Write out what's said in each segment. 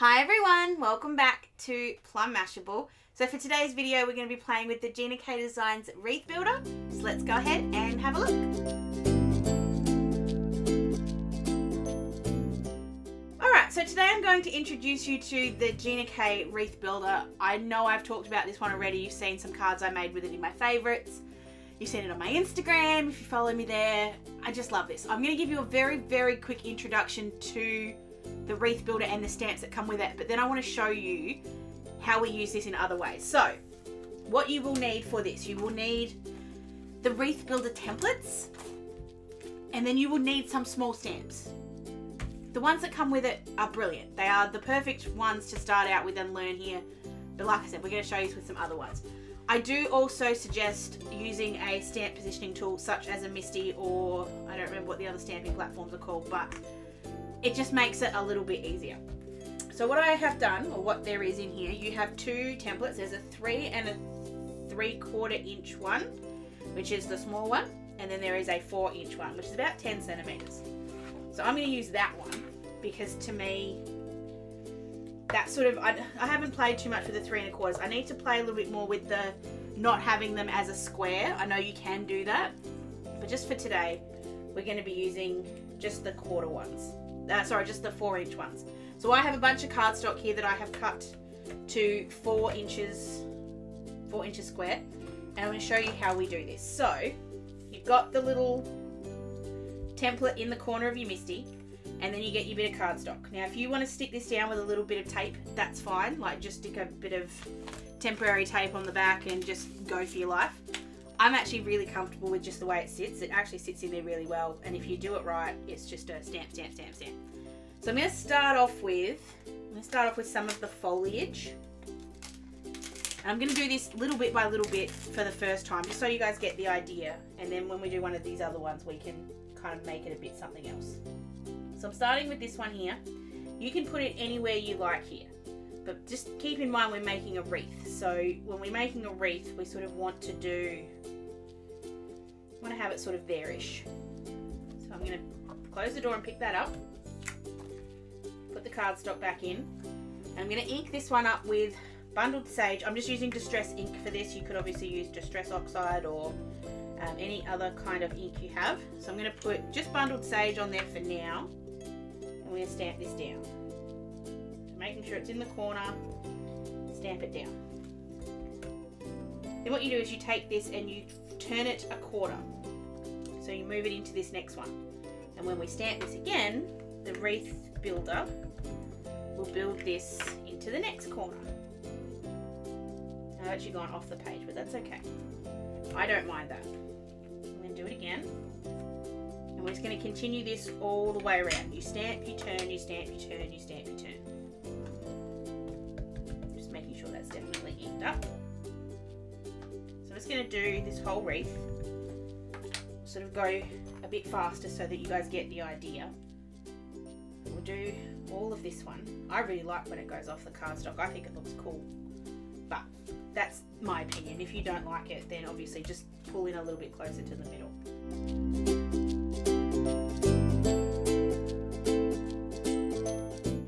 Hi everyone, welcome back to Plum Mashable. So for today's video we're going to be playing with the Gina K Designs Wreath Builder. So let's go ahead and have a look. Alright, so today I'm going to introduce you to the Gina K Wreath Builder. I know I've talked about this one already. You've seen some cards I made with it in my favourites. You've seen it on my Instagram if you follow me there. I just love this. I'm going to give you a very quick introduction to the Wreath Builder and the stamps that come with it, but then I want to show you how we use this in other ways. So what you will need for this, you will need the Wreath Builder templates, and then you will need some small stamps. The ones that come with it are brilliant. They are the perfect ones to start out with and learn here, but like I said, we're going to show you with some other ones. I do also suggest using a stamp positioning tool such as a Misty, or I don't remember what the other stamping platforms are called, but it just makes it a little bit easier. So what I have done, or what there is in here, you have two templates. There's a 3 and a 3/4 inch one, which is the small one, and then there is a 4 inch one, which is about 10 centimeters. So I'm going to use that one because to me, that sort of, I haven't played too much with the 3 1/4. I need to play a little bit more with the not having them as a square. I know you can do that, but just for today, we're going to be using just the quarter ones. Just the 4 inch ones. So I have a bunch of cardstock here that I have cut to 4 inches square, and I'm going to show you how we do this. So you've got the little template in the corner of your Misty, and then you get your bit of cardstock. Now if you want to stick this down with a little bit of tape, that's fine. Like just stick a bit of temporary tape on the back and just go for your life. I'm actually really comfortable with just the way it sits. It actually sits in there really well, and if you do it right, it's just a stamp. So I'm going to start off with some of the foliage. And I'm going to do this little bit by little bit for the first time, just so you guys get the idea, and then when we do one of these other ones, we can kind of make it a bit something else. So I'm starting with this one here. You can put it anywhere you like here, but just keep in mind we're making a wreath. So when we're making a wreath, we sort of want to have it sort of there-ish. So I'm going to close the door and pick that up, put the cardstock back in, and I'm going to ink this one up with bundled sage. I'm just using distress ink for this. You could obviously use distress oxide or any other kind of ink you have. So I'm going to put just bundled sage on there for now, and we're going to stamp this down. Making sure it's in the corner, stamp it down. Then what you do is you take this and you turn it a quarter. So you move it into this next one. And when we stamp this again, the Wreath Builder will build this into the next corner. I've actually gone off the page, but that's okay. I don't mind that. I'm going to do it again. And we're just going to continue this all the way around. You stamp, you turn, you stamp, you turn, you stamp, you turn. Just making sure that's definitely inked up. So I'm just going to do this whole wreath. Sort of go a bit faster so that you guys get the idea. We'll do all of this one. I really like when it goes off the cardstock. I think it looks cool. But that's my opinion. If you don't like it, then obviously just pull in a little bit closer to the middle.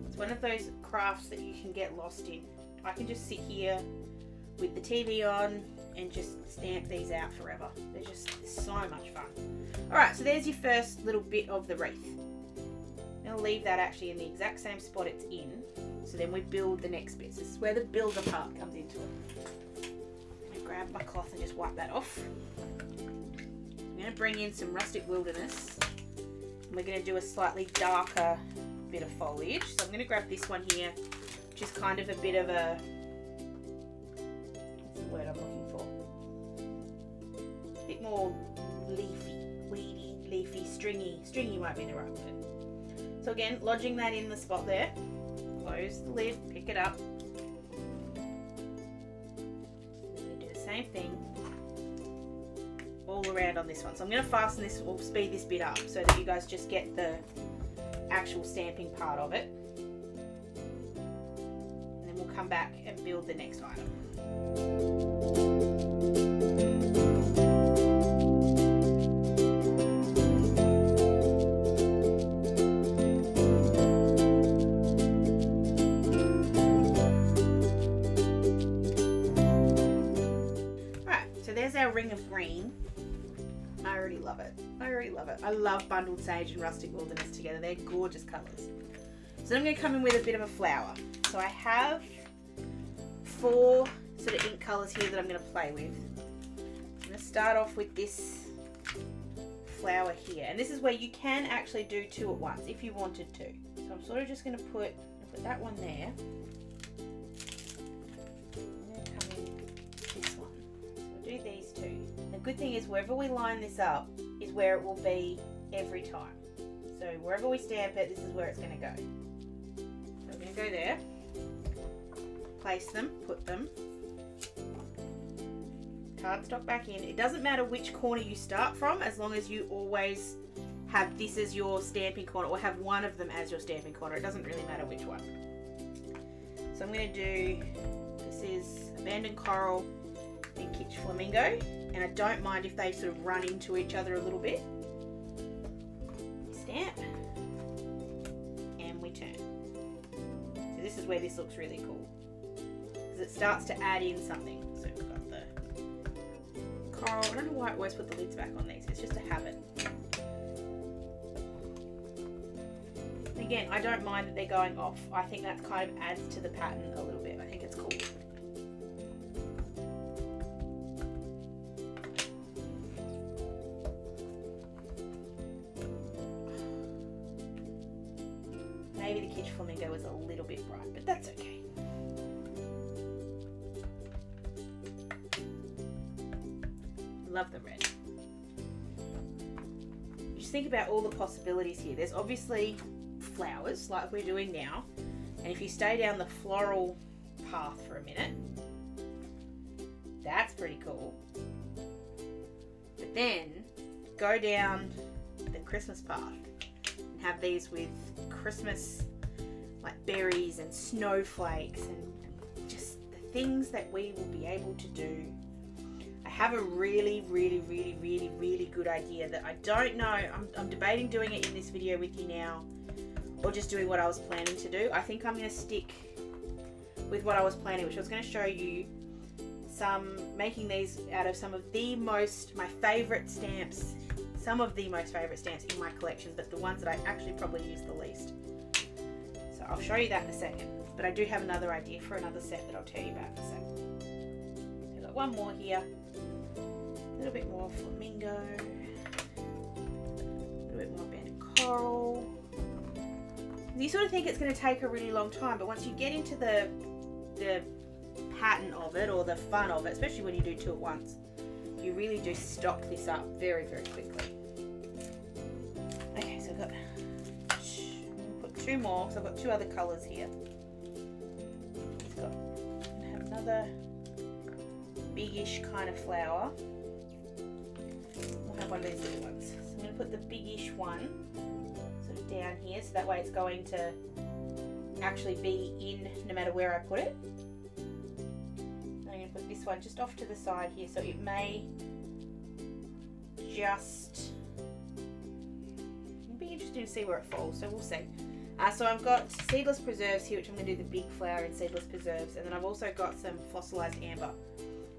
It's one of those crafts that you can get lost in. I can just sit here with the TV on and just stamp these out forever. They're just so much fun. Alright, so there's your first little bit of the wreath. I'll leave that actually in the exact same spot it's in. So then we build the next bits. This is where the builder part comes into it. I'm going to grab my cloth and just wipe that off. I'm going to bring in some Rustic Wilderness. And we're going to do a slightly darker bit of foliage. So I'm going to grab this one here, which is kind of a bit of a, what's the word I'm looking for? A bit more leafy, weedy, leafy, stringy. Stringy might be the right word. So again, lodging that in the spot there. Close the lid, pick it up. Do the same thing all around on this one. So I'm going to fasten this or speed this bit up so that you guys just get the actual stamping part of it. And then we'll come back and build the next item. our ring of green. I already love it. I already love it. I love bundled sage and rustic wilderness together. They're gorgeous colours. So I'm going to come in with a bit of a flower. So I have 4 sort of ink colours here that I'm going to play with. I'm going to start off with this flower here. And this is where you can actually do 2 at once if you wanted to. So I'm sort of just going to put that one there. I'm going to come in this one. So we'll do these 2. The good thing is wherever we line this up is where it will be every time. So wherever we stamp it, this is where it's going to go. So we're going to go there, place them, put them, cardstock back in. It doesn't matter which corner you start from as long as you always have this as your stamping corner or have one of them as your stamping corner. It doesn't really matter which one. So I'm going to do, this is Abandoned Coral and Kitsch Flamingo. And I don't mind if they sort of run into each other a little bit. Stamp. And we turn. So this is where this looks really cool. Because it starts to add in something. So we've got the coral. I don't know why I always put the lids back on these. It's just a habit. Again, I don't mind that they're going off. I think that kind of adds to the pattern a little bit. I think it's cool. Maybe the Kitsch Flamingo was a little bit bright, but that's okay. Love the red. Just think about all the possibilities here. There's obviously flowers like we're doing now, and if you stay down the floral path for a minute, that's pretty cool. But then go down the Christmas path and have these with Christmas like berries and snowflakes and just the things that we will be able to do. I have a really good idea that I don't know. I'm debating doing it in this video with you now or just doing what I was planning to do. I think I'm going to stick with what I was planning, which I was going to show you making these out of some of my favorite stamps, some of the most favorite stamps in my collection, but the ones that I actually probably use the least. So I'll show you that in a second, but I do have another idea for another set that I'll tell you about in a second. So I've got one more here, a little bit more flamingo, a little bit more Abandoned Coral. You sort of think it's going to take a really long time, but once you get into the pattern of it or the fun of it, especially when you do 2 at once, you really do stock this up very quickly. Okay, so I've got, I'm going to put 2 more, so I've got 2 other colours here. I'm going to have another biggish kind of flower. We'll have one of these little ones. So I'm going to put the biggish one sort of down here, so that way it's going to actually be in no matter where I put it. I'm going to put this one just off to the side here, so it may just, it'll be interesting to see where it falls, so we'll see. So I've got Seedless Preserves here, which I'm going to do the big flower in Seedless Preserves, and then I've also got some fossilized amber.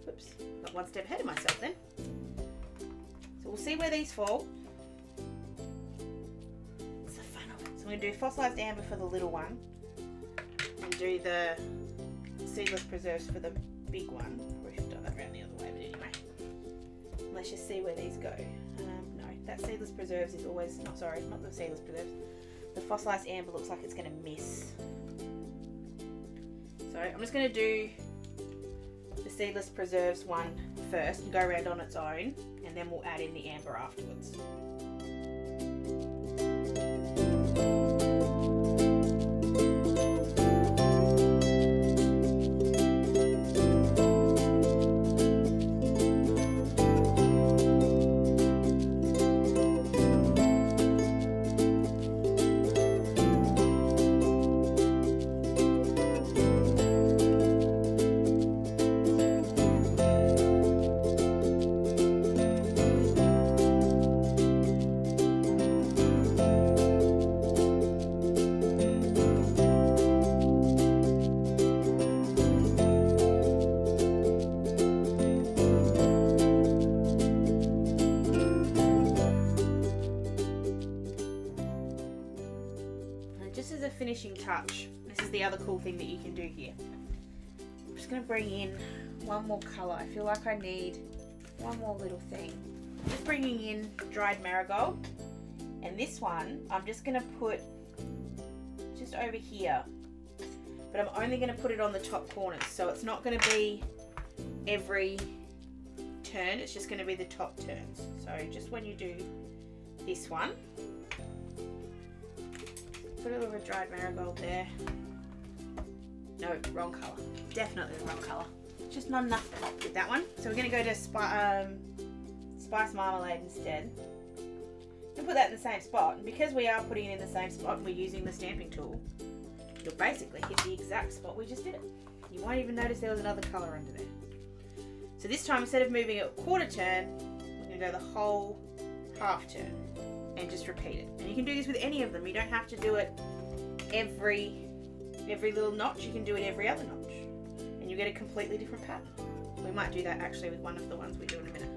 Oops, got one step ahead of myself then. So we'll see where these fall. It's the fun of it. So I'm going to do fossilized amber for the little one, and do the Seedless Preserves for the big one. Probably should have done that around the other way, but anyway. Let's just see where these go. No, that Seedless Preserves is always, not the Seedless Preserves. The fossilized amber looks like it's going to miss. So I'm just going to do the Seedless Preserves one first and go around on its own, and then we'll add in the amber afterwards. touch. This is the other cool thing that you can do here. I'm just going to bring in one more colour. I feel like I need one more little thing. Just bringing in dried marigold. And this one, I'm just going to put just over here. But I'm only going to put it on the top corners. So it's not going to be every turn. It's just going to be the top turns. So just when you do this one, put a little bit of dried marigold there. No, wrong colour. Definitely the wrong colour. Just not enough pop with that one. So we're going to go to spice marmalade instead. We'll put that in the same spot. And because we are putting it in the same spot and we're using the stamping tool, you'll basically hit the exact spot we just did it. You won't even notice there was another colour under there. So this time, instead of moving it a quarter turn, we're going to go the whole half turn and just repeat it. And you can do this with any of them. You don't have to do it every little notch. You can do it every other notch and you get a completely different pattern. We might do that actually with one of the ones we do in a minute.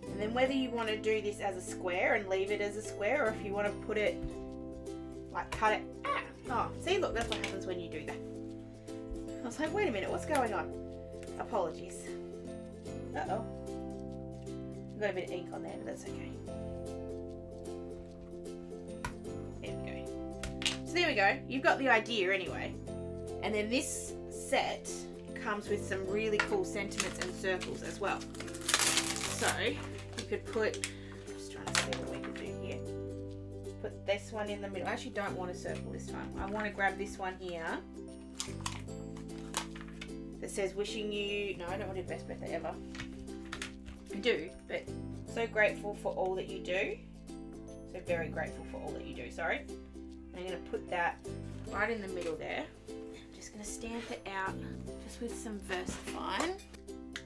And then whether you want to do this as a square and leave it as a square, or if you want to put it, like cut it, oh, see, look, that's what happens when you do that. I was like, wait a minute, what's going on? Apologies. Uh-oh. I've got a bit of ink on there, but that's okay. There we go. So there we go. You've got the idea anyway. And then this set comes with some really cool sentiments and circles as well. So you could put, I'm just trying to see what we could do here. Put this one in the middle. I actually don't want a circle this time. I want to grab this one here that says wishing you, no, I don't want to do best birthday ever. I do, but so grateful for all that you do. So very grateful for all that you do, sorry. I'm going to put that right in the middle there. I'm just going to stamp it out just with some VersaFine.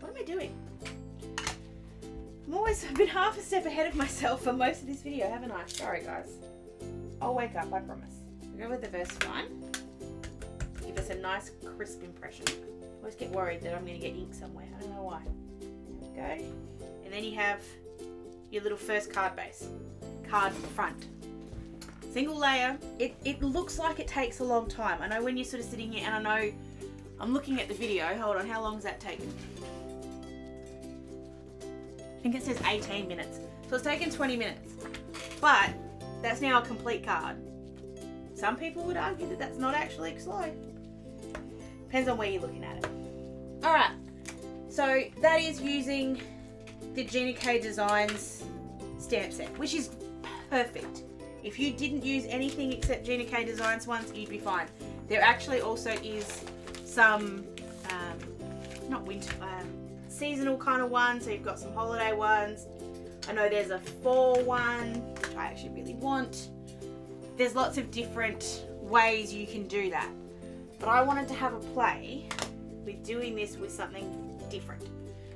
What am I doing? I've been half a step ahead of myself for most of this video, haven't I? Sorry guys. I'll wake up, I promise. We'll go with the VersaFine. Give us a nice crisp impression. I always get worried that I'm going to get ink somewhere. I don't know why. There we go. And then you have your little first card base. Card front. Single layer. It looks like it takes a long time. I know when you're sort of sitting here, and I know I'm looking at the video. Hold on, how long does that take? I think it says 18 minutes. So it's taken 20 minutes. But that's now a complete card. Some people would argue that that's not actually slow. Depends on where you're looking at it. Alright, so that is using the Gina K Designs stamp set, which is perfect. If you didn't use anything except Gina K Designs ones, you'd be fine. There actually also is some, not winter, seasonal kind of ones, so you've got some holiday ones. I know there's a fall one, which I actually really want. There's lots of different ways you can do that. But I wanted to have a play with doing this with something different.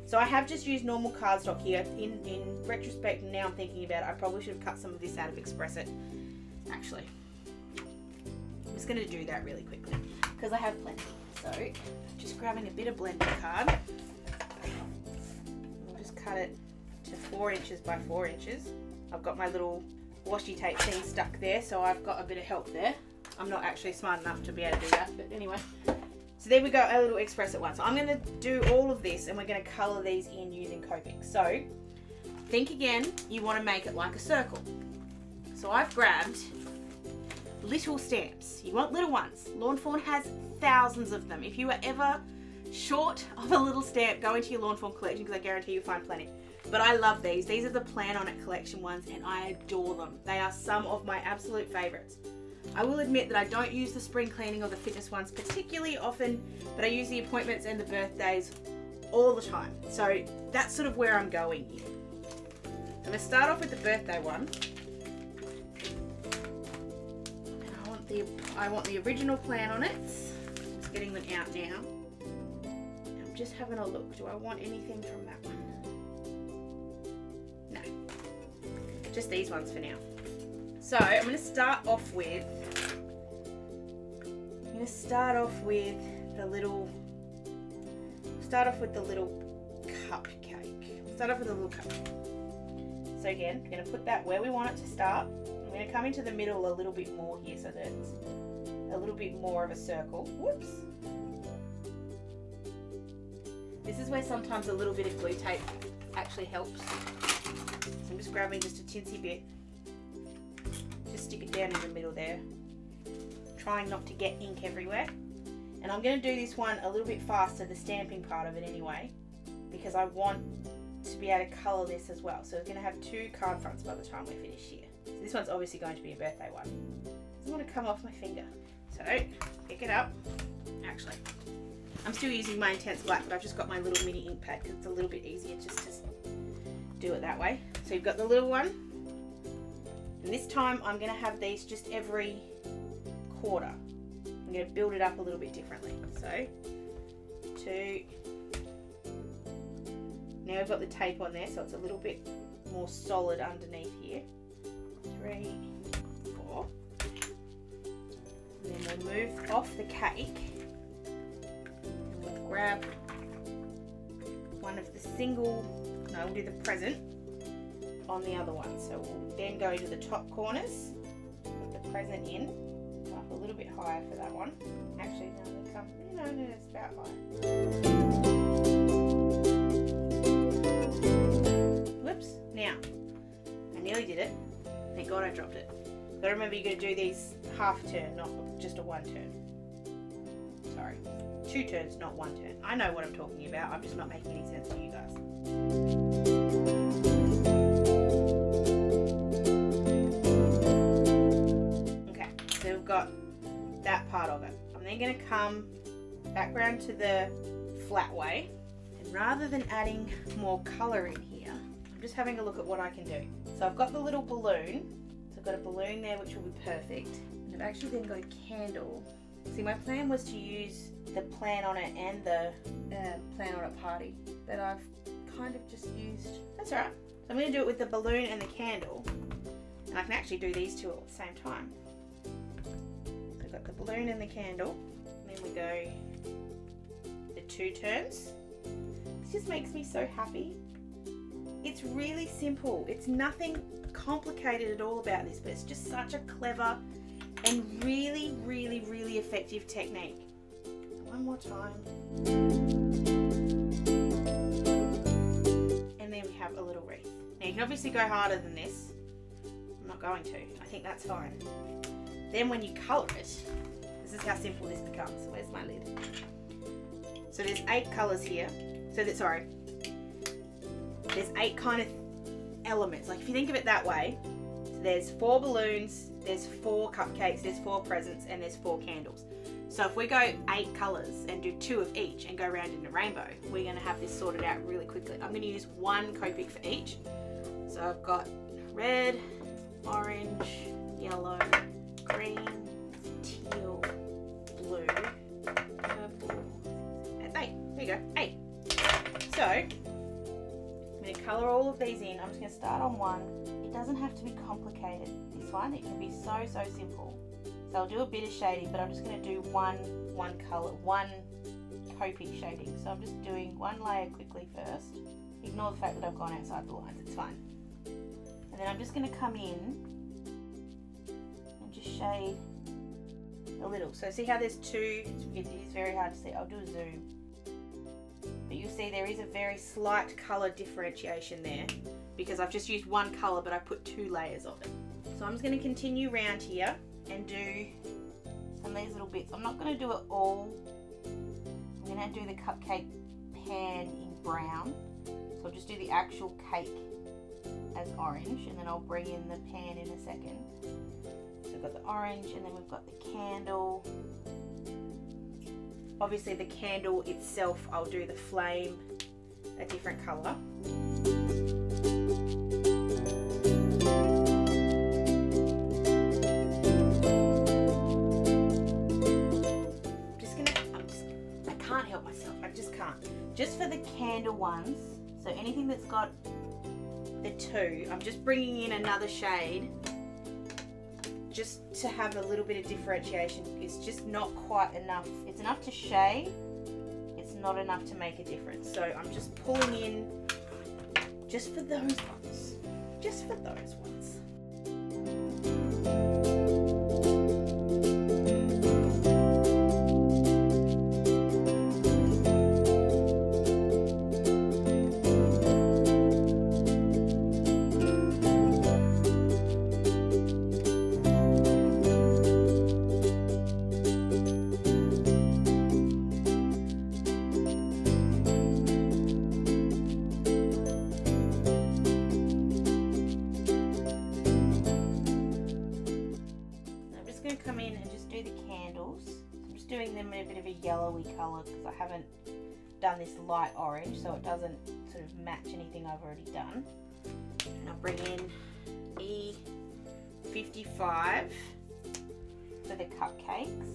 So I have just used normal cardstock here. In retrospect, now I'm thinking about it, I probably should have cut some of this out of Express It. Actually, I'm just going to do that really quickly because I have plenty. So just grabbing a bit of blending card. I'll just cut it to 4 inches by 4 inches. I've got my little washi tape thing stuck there, so I've got a bit of help there. I'm not actually smart enough to be able to do that, but anyway. So there we go, a little Express It one. So I'm going to do all of this and we're going to colour these in using Copic. So think again, you want to make it like a circle. So I've grabbed little stamps. You want little ones. Lawn Fawn has thousands of them. If you are ever short of a little stamp, go into your Lawn Fawn collection because I guarantee you'll find plenty. But I love these. These are the Plan On It collection ones and I adore them. They are some of my absolute favourites. I will admit that I don't use the spring cleaning or the fitness ones particularly often, but I use the appointments and the birthdays all the time. So that's sort of where I'm going here. I'm going to start off with the birthday one. And I want the original plan on it. I'm just getting them out now. I'm just having a look. Do I want anything from that one? No. Just these ones for now. So I'm going to start off with the little cupcake. Start off with a little cupcake. So again, we're going to put that where we want it to start. I'm going to come into the middle a little bit more here so that it's a little bit more of a circle. Whoops. This is where sometimes a little bit of glue tape actually helps. So I'm just grabbing just a tinsy bit. Just stick it down in the middle there. Trying not to get ink everywhere. And I'm going to do this one a little bit faster, the stamping part of it anyway, because I want to be able to colour this as well. So we're going to have 2 card fronts by the time we're finished here. So this one's obviously going to be a birthday one. Doesn't want to come off my finger. So pick it up. Actually, I'm still using my Intense Black, but I've just got my little mini ink pad because it's a little bit easier just to do it that way. So you've got the little one. And this time I'm going to have these just every quarter. I'm going to build it up a little bit differently. So 2. Now we've got the tape on there, so it's a little bit more solid underneath here. 3, 4. And then we'll move off the cake. And we'll grab one of the we'll do the present on the other one. So we'll then go to the top corners, put the present in, up a little bit higher for that one. Actually, no, it's about high. Whoops, now, I nearly did it. Thank God I dropped it. But remember, you're going to do these half turn, not just a 1 turn. Sorry, 2 turns, not 1 turn. I know what I'm talking about, I'm just not making any sense to you guys. Okay, so we've got that part of it. I'm then going to come back round to the flat way, and rather than adding more colour in here, I'm just having a look at what I can do. So I've got the little balloon, so I've got a balloon there which will be perfect, and I've actually then got a candle. See, my plan was to use the Plan On It and the Plan On It Party, but I've kind of just used, that's alright. So I'm going to do it with the balloon and the candle, and I can actually do these 2 at the same time. So I've got the balloon and the candle, and then we go the 2 turns. This just makes me so happy. It's really simple. It's nothing complicated at all about this, but it's just such a clever and really, really, really effective technique. One more time. And then we have a little wreath. Now you can obviously go harder than this. I'm not going to. I think that's fine. Then when you colour it, this is how simple this becomes. Where's my lid? So there's 8 colours here. There's 8 kind of elements. Like if you think of it that way, there's 4 balloons, there's 4 cupcakes, there's 4 presents, and there's 4 candles. So if we go 8 colours and do 2 of each and go around in a rainbow, we're going to have this sorted out really quickly. I'm going to use 1 Copic for each. So I've got red, orange, yellow, green, teal, blue, purple, and 8. There you go, 8. So I'm going to colour all of these in. I'm just going to start on 1. It doesn't have to be complicated, this one. It can be so simple. So I'll do a bit of shading, but I'm just going to do one colour, 1 Copic shading. So I'm just doing 1 layer quickly first. Ignore the fact that I've gone outside the lines, it's fine. And then I'm just going to come in and just shade a little. So see how there's 2, it is very hard to see. I'll do a zoom. But you'll see there is a very slight colour differentiation there because I've just used 1 colour, but I put 2 layers of it. So I'm just going to continue round here and do some of these little bits. I'm not going to do it all. I'm going to do the cupcake pan in brown. So I'll just do the actual cake as orange, and then I'll bring in the pan in a second. So we've got the orange, and then we've got the candle. Obviously the candle itself, I'll do the flame a different colour. I can't help myself, I just can't. Just for the candle ones, so anything that's got the 2, I'm just bringing in another shade just to have a little bit of differentiation. It's just not quite enough. It's enough to shade, it's not enough to make a difference. So I'm just pulling in just for those ones. Just for those ones. yellowy colour because I haven't done this light orange, so it doesn't sort of match anything I've already done. And I'll bring in E55 for the cupcakes.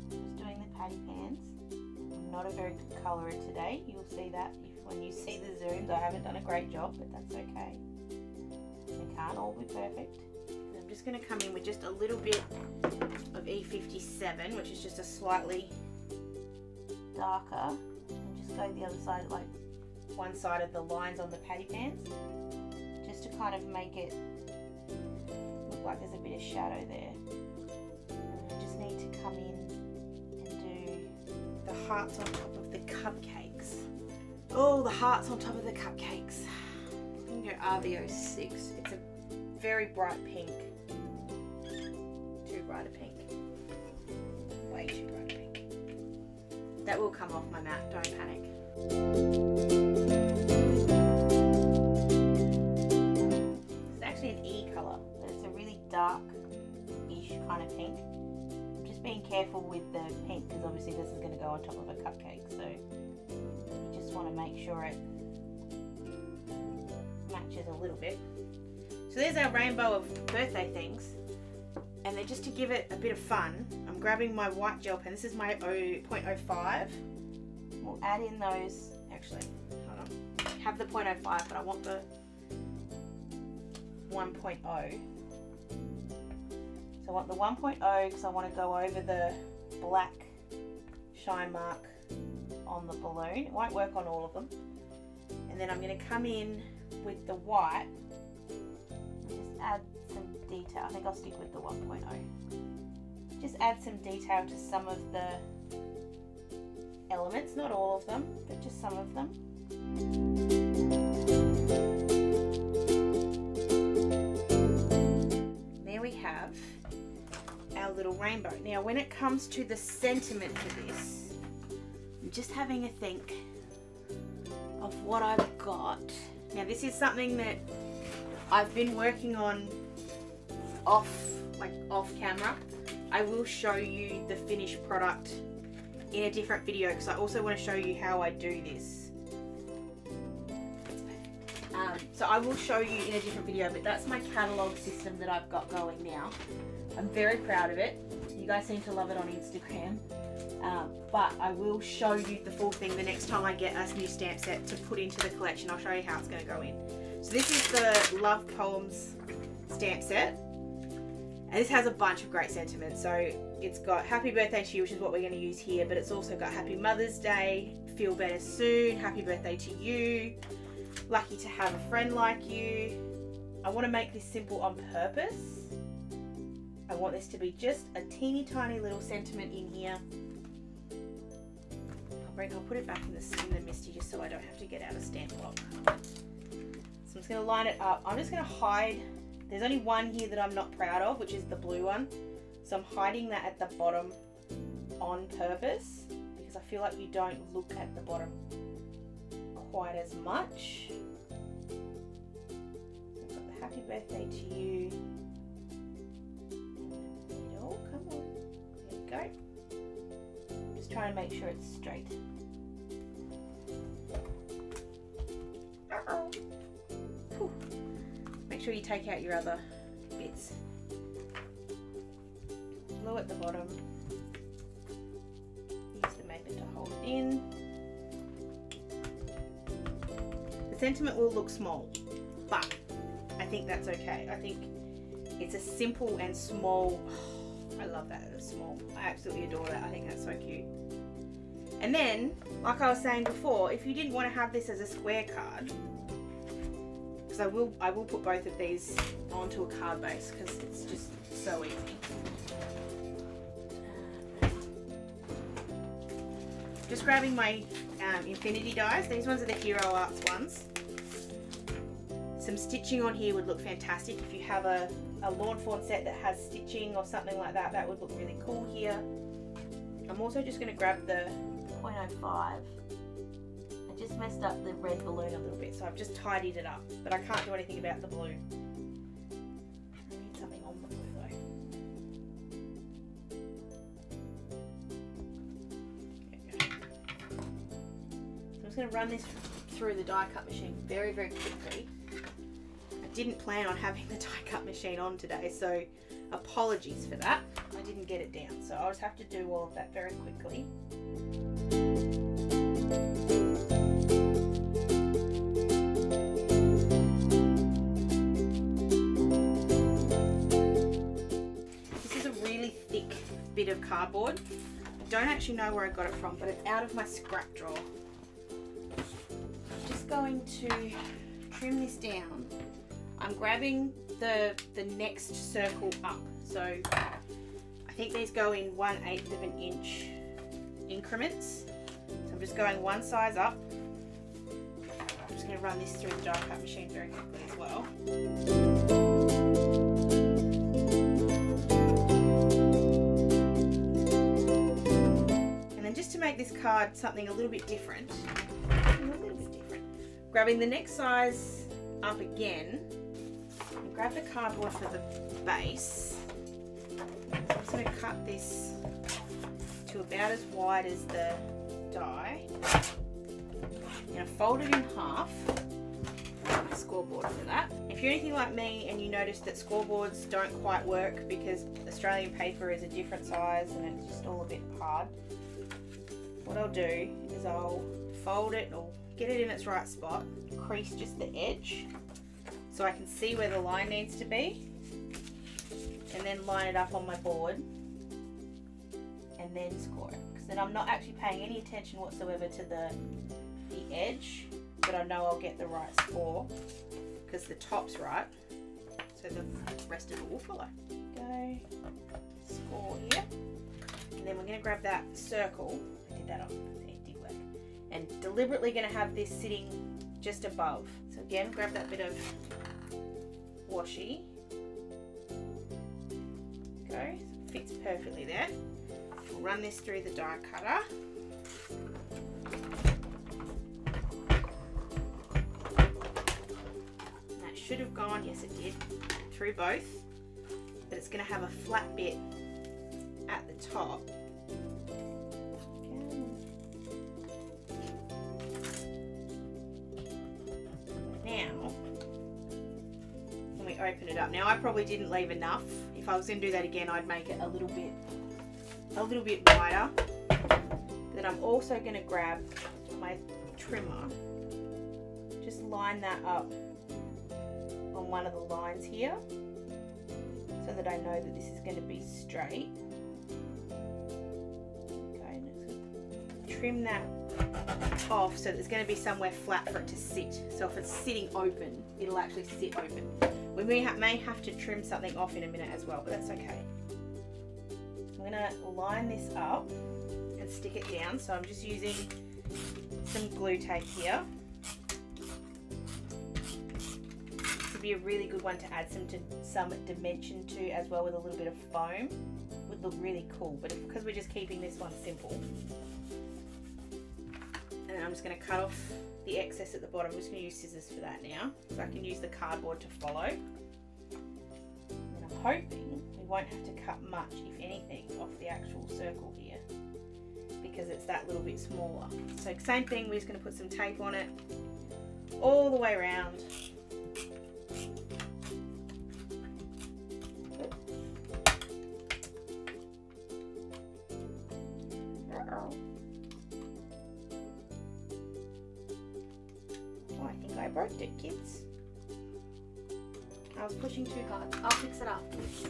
Just doing the patty pans. I'm not a very good colourer today. You'll see that when you see the zooms. I haven't done a great job, but that's okay. They can't all be perfect. I'm just going to come in with just a little bit of E57, which is just a slightly darker, and just go the other side, like one side of the lines on the patty pans, just to kind of make it look like there's a bit of shadow there. And I just need to come in and do the hearts on top of the cupcakes. Oh, the hearts on top of the cupcakes. I'm going to go RV06. It's a very bright pink. Too bright a pink. Way too bright a pink. That will come off my mat, don't panic. It's actually an E colour, but it's a really dark-ish kind of pink. I'm just being careful with the pink because obviously this is going to go on top of a cupcake, so you just want to make sure it matches a little bit. So there's our rainbow of birthday things, and then just to give it a bit of fun, I'm grabbing my white gel pen. This is my 0.05. We'll add in those, actually, hold on. I have the 0.05, but I want the 1.0. So I want the 1.0 because I want to go over the black shine mark on the balloon. It won't work on all of them. And then I'm going to come in with the white and just add some detail. I think I'll stick with the 1.0. Just add some detail to some of the elements, not all of them, but just some of them. There we have our little rainbow. Now when it comes to the sentiment for this, I'm just having a think of what I've got. Now this is something that I've been working on off camera. I will show you the finished product in a different video because I also want to show you how I do this. So I will show you in a different video, but that's my catalogue system that I've got going now. I'm very proud of it. You guys seem to love it on Instagram. But I will show you the full thing the next time I get a new stamp set to put into the collection. I'll show you how it's going to go in. So this is the Love Poems stamp set. And this has a bunch of great sentiments. So it's got Happy Birthday to You, which is what we're going to use here, but it's also got Happy Mother's Day, Feel Better Soon, Happy Birthday to You, Lucky to Have a Friend Like You. I want to make this simple on purpose. I want this to be just a teeny tiny little sentiment in here. I'll put it back in the Misty just so I don't have to get out a stamp block. So I'm just going to line it up. I'm just going to hide. There's only one here that I'm not proud of, which is the blue one. So I'm hiding that at the bottom on purpose because I feel like you don't look at the bottom quite as much. So I've got the Happy Birthday to You. Oh, come on. There we go. Just trying to make sure it's straight. Uh-oh. Whew. Make sure you take out your other bits. Glue at the bottom. Use the magnet to hold it in. The sentiment will look small, but I think that's okay. I think it's a simple and small. I love that it's small. I absolutely adore that. I think that's so cute. And then, like I was saying before, if you didn't want to have this as a square card, because I will put both of these onto a card base because it's just so easy. Just grabbing my infinity dies. These ones are the Hero Arts ones. Some stitching on here would look fantastic. If you have a lawn fawn set that has stitching or something like that, that would look really cool here. I'm also just going to grab the 0.05. I just messed up the red balloon a little bit, so I've just tidied it up, but I can't do anything about the blue. I need something on the blue though. There we go. just going to run this through the die cut machine very, very quickly. I didn't plan on having the die cut machine on today, so apologies for that. I didn't get it down, so I'll just have to do all of that very quickly. This is a really thick bit of cardboard. I don't actually know where I got it from, but it's out of my scrap drawer. I'm just going to trim this down. I'm grabbing the next circle up. So I think these go in 1/8 of an inch increments. So I'm just going one size up. I'm just going to run this through the die cut machine very quickly as well. And then just to make this card something a little bit different, grabbing the next size up again, and grab the cardboard for the base. I'm just going to cut this to about as wide as the die. I'm going to fold it in half. My scoreboard for that. If you're anything like me and you notice that scoreboards don't quite work because Australian paper is a different size and it's just all a bit hard, what I'll do is I'll fold it or get it in its right spot, crease just the edge so I can see where the line needs to be, and then line it up on my board and then score it. Because then I'm not actually paying any attention whatsoever to the edge, but I know I'll get the right score because the top's right, so the rest of it will follow. Go, score here, and then we're going to grab that circle. I did that on it did work. And deliberately going to have this sitting just above. So again, grab that bit of washi. Go, so it fits perfectly there. We'll run this through the die cutter. That should have gone, yes it did, through both. But it's going to have a flat bit at the top. Open it up. Now I probably didn't leave enough. If I was going to do that again, I'd make it a little bit wider. Then I'm also going to grab my trimmer, just line that up on one of the lines here so that I know that this is going to be straight. Okay, trim that off so that there's going to be somewhere flat for it to sit. So if it's sitting open, it'll actually sit open. We may have to trim something off in a minute as well, but that's okay. I'm going to line this up and stick it down. So I'm just using some glue tape here. This would be a really good one to add some dimension to as well, with a little bit of foam. Would look really cool, but because we're just keeping this one simple. And I'm just going to cut off the excess at the bottom. I'm just going to use scissors for that now, so I can use the cardboard to follow. And I'm hoping we won't have to cut much, if anything, off the actual circle here, because it's that little bit smaller. So same thing, we're just going to put some tape on it all the way around. I broke it, kids. I was pushing too hard. I'll fix it afterwards.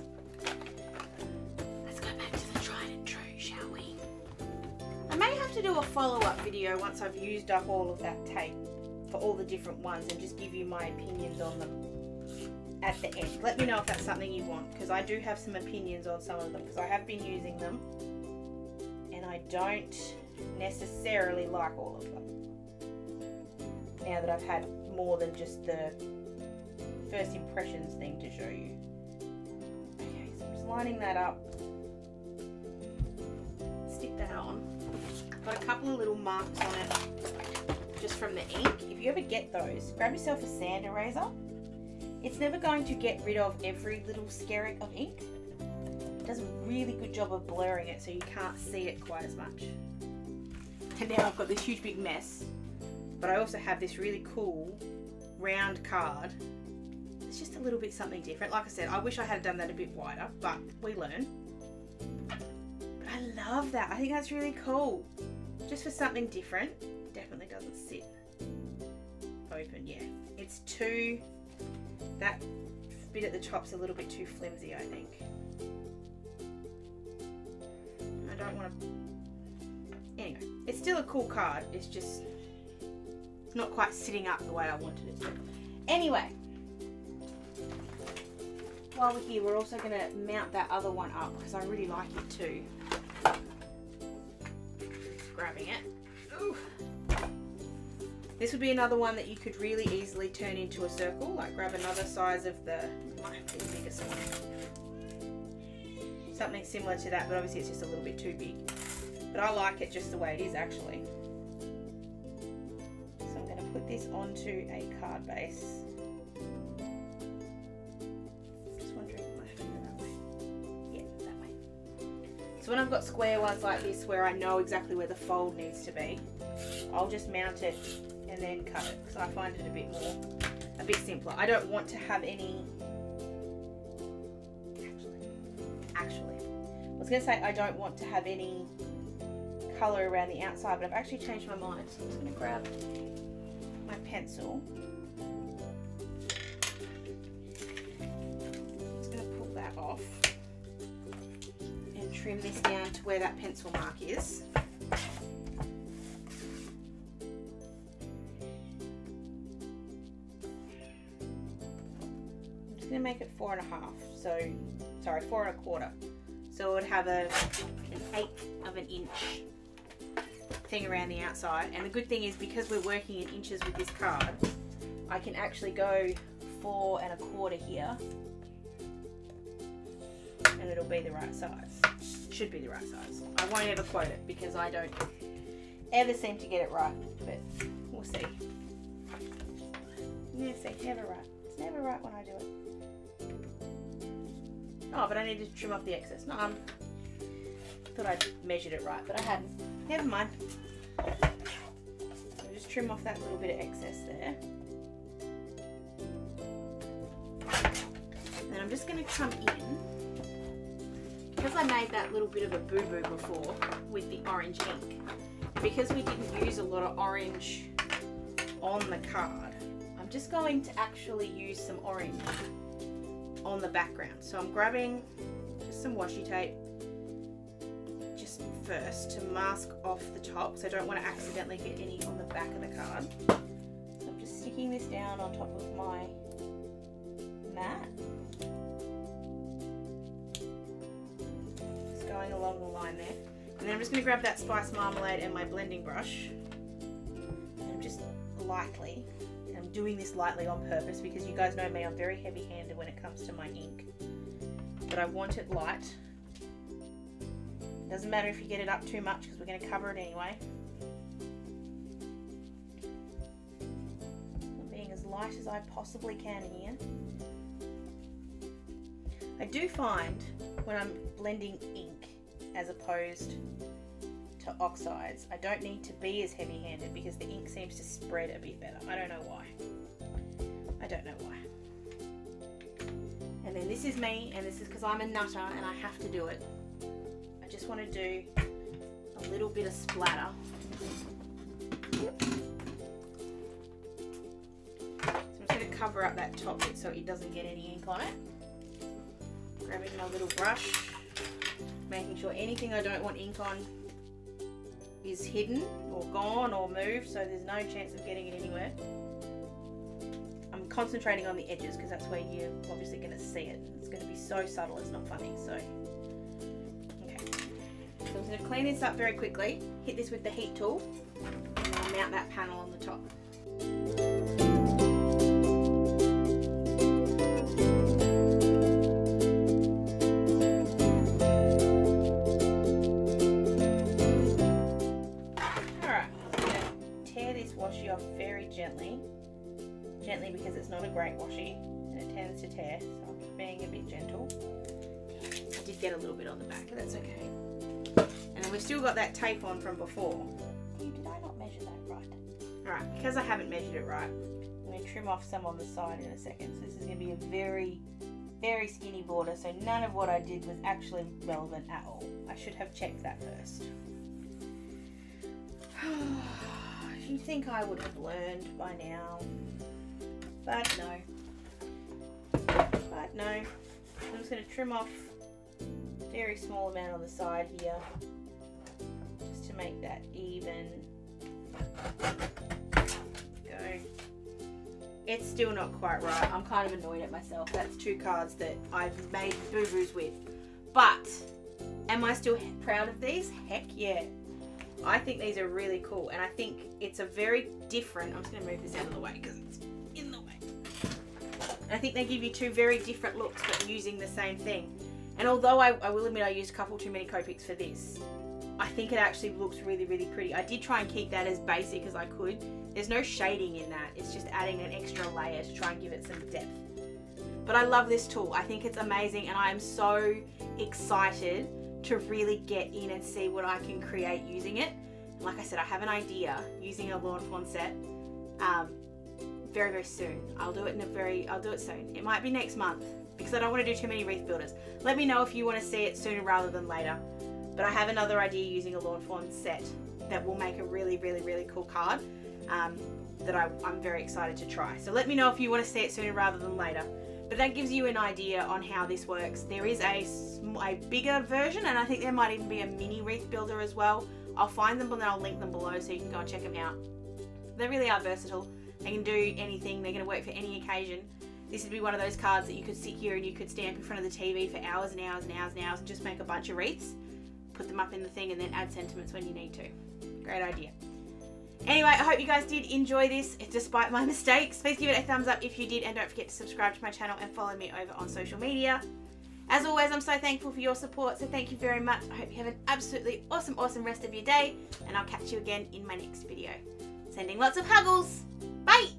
Let's go back to the tried and true, shall we? I may have to do a follow-up video once I've used up all of that tape for all the different ones and just give you my opinions on them at the end. Let me know if that's something you want, because I do have some opinions on some of them, because I have been using them and I don't necessarily like all of them. Now that I've had more than just the first impressions thing to show you. Okay, so I'm just lining that up. Stick that on. Got a couple of little marks on it just from the ink. If you ever get those, grab yourself a sand eraser. It's never going to get rid of every little skerrick of ink. It does a really good job of blurring it so you can't see it quite as much. And now I've got this huge big mess But I also have this really cool round card. It's just a little bit something different. Like I said, I wish I had done that a bit wider, but we learn. But I love that. I think that's really cool. Just for something different. Definitely doesn't sit open. Yeah, it's too, that bit at the top's a little bit too flimsy, I think. I don't want to, anyway, it's still a cool card. It's just not quite sitting up the way I wanted it to. Anyway, while we're here, we're also going to mount that other one up because I really like it too. Just grabbing it. Ooh. This would be another one that you could really easily turn into a circle, like grab another size of the, might be the biggest one. Something similar to that, but obviously it's just a little bit too big. But I like it just the way it is actually. So I'm going to put this onto a card base. Just wondering if I have to go that way. Yeah, that way. So when I've got square ones like this where I know exactly where the fold needs to be, I'll just mount it and then cut it because I find it a bit simpler. I don't want to have any, actually, I was going to say I don't want to have any colour around the outside, but I've actually changed my mind. So I'm just going to grab my pencil. I'm just going to pull that off and trim this down to where that pencil mark is. Going to make it 4.5, so sorry, 4.25, so it would have an 1/8 of an inch thing around the outside. And the good thing is, because we're working in inches with this card, I can actually go 4.25 here and it'll be the right size. Should be the right size. I won't ever quote it because I don't ever seem to get it right, but we'll see. Yeah, see, never right. It's never right when I do it. Oh, but I need to trim off the excess. No, I thought I'd measured it right, but I hadn't. Never mind. So just trim off that little bit of excess there. And then I'm just going to come in, because I made that little bit of a boo-boo before with the orange ink, because we didn't use a lot of orange on the card, I'm just going to actually use some orange on the background. So I'm grabbing just some washi tape just first to mask off the top, so I don't want to accidentally get any on the back of the card. So I'm just sticking this down on top of my mat, just going along the line there, and then I'm just going to grab that spice marmalade and my blending brush, and I'm just lightly, I'm doing this lightly on purpose because you guys know me, I'm very heavy-handed when it comes to my ink, but I want it light. Doesn't matter if you get it up too much because we're going to cover it anyway. I'm being as light as I possibly can here. I do find when I'm blending ink as opposed to oxides, I don't need to be as heavy-handed because the ink seems to spread a bit better. I don't know why. I don't know why. And then this is me, and this is because I'm a nutter and I have to do it. I just want to do a little bit of splatter. So I'm just going to cover up that top bit so it doesn't get any ink on it. Grabbing my little brush, making sure anything I don't want ink on is hidden or gone or moved, so there's no chance of getting it anywhere. I'm concentrating on the edges because that's where you're obviously going to see it. It's going to be so subtle, it's not funny. So, okay. So I'm going to clean this up very quickly, hit this with the heat tool, and I'll mount that panel on the top. Off very gently because it's not a great washi and it tends to tear, so I'm just being a bit gentle. I did get a little bit on the back, but that's okay. And then we've still got that tape on from before. Did I not measure that right? Alright, because I haven't measured it right, I'm going to trim off some on the side in a second. So this is going to be a very, very skinny border, so none of what I did was actually relevant at all. I should have checked that first. You'd think I would have learned by now, but no. But no. I'm just going to trim off a very small amount on the side here, just to make that even. Go. It's still not quite right. I'm kind of annoyed at myself. That's 2 cards that I've made boo-boos with. But am I still proud of these? Heck yeah. I think these are really cool, and I think it's a very different, I'm just going to move this out of the way because it's in the way. I think they give you 2 very different looks, but using the same thing. And although I will admit I used a couple too many Copics for this, I think it actually looks really, really pretty. I did try and keep that as basic as I could. There's no shading in that. It's just adding an extra layer to try and give it some depth. But I love this tool. I think it's amazing, and I am so excited to really get in and see what I can create using it. And like I said, I have an idea using a lawn fawn set very, very soon. I'll do it soon. It might be next month because I don't want to do too many wreath builders. Let me know if you want to see it sooner rather than later. But I have another idea using a lawn fawn set that will make a really, really, really cool card that I'm very excited to try. So let me know if you want to see it sooner rather than later. But that gives you an idea on how this works. There is a bigger version, and I think there might even be a mini wreath builder as well. I'll find them and then I'll link them below so you can go and check them out. They really are versatile. They can do anything. They're going to work for any occasion. This would be one of those cards that you could sit here and you could stamp in front of the TV for hours and hours and hours and hours and just make a bunch of wreaths, put them up in the thing, and then add sentiments when you need to. Great idea. Anyway, I hope you guys did enjoy this despite my mistakes. Please give it a thumbs up if you did, and don't forget to subscribe to my channel and follow me over on social media. As always, I'm so thankful for your support, so thank you very much. I hope you have an absolutely awesome, awesome rest of your day, and I'll catch you again in my next video. Sending lots of huggles. Bye!